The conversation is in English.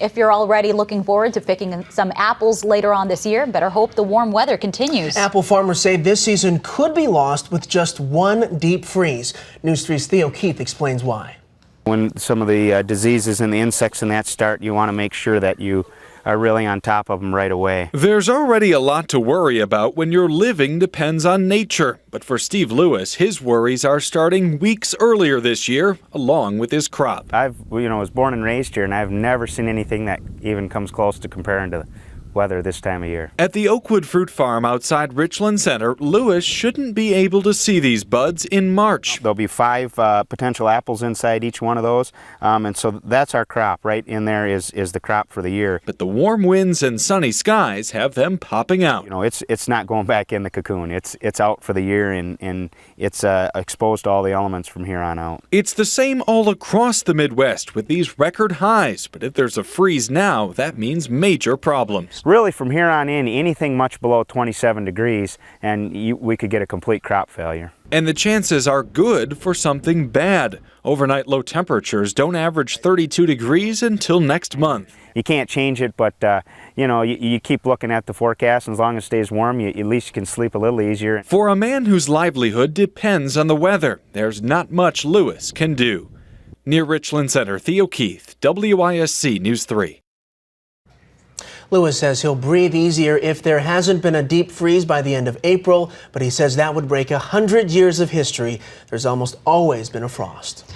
If you're already looking forward to picking some apples later on this year, better hope the warm weather continues. Apple farmers say this season could be lost with just one deep freeze. News 3's Theo Keith explains why. When some of the diseases and the insects and that start, you want to make sure that you are really on top of them right away. There's already a lot to worry about when your living depends on nature. But for Steve Lewis, his worries are starting weeks earlier this year, along with his crop. Was born and raised here, and I've never seen anything that even comes close to comparing to the weather this time of year. At the Oakwood Fruit Farm outside Richland Center, Lewis shouldn't be able to see these buds in March. There'll be 5 potential apples inside each one of those, and so that's our crop. Right in there is the crop for the year. But the warm winds and sunny skies have them popping out. It's not going back in the cocoon. It's out for the year, and it's exposed to all the elements from here on out. It's the same all across the Midwest with these record highs. But if there's a freeze now, that means major problems. Really, from here on in, anything much below 27 degrees, and we could get a complete crop failure. And the chances are good for something bad. Overnight low temperatures don't average 32 degrees until next month. You can't change it, but you keep looking at the forecast, and as long as it stays warm, at least you can sleep a little easier. For a man whose livelihood depends on the weather, there's not much Lewis can do. Near Richland Center, Theo Keith, WISC News 3. Lewis says he'll breathe easier if there hasn't been a deep freeze by the end of April, but he says that would break 100 years of history. There's almost always been a frost.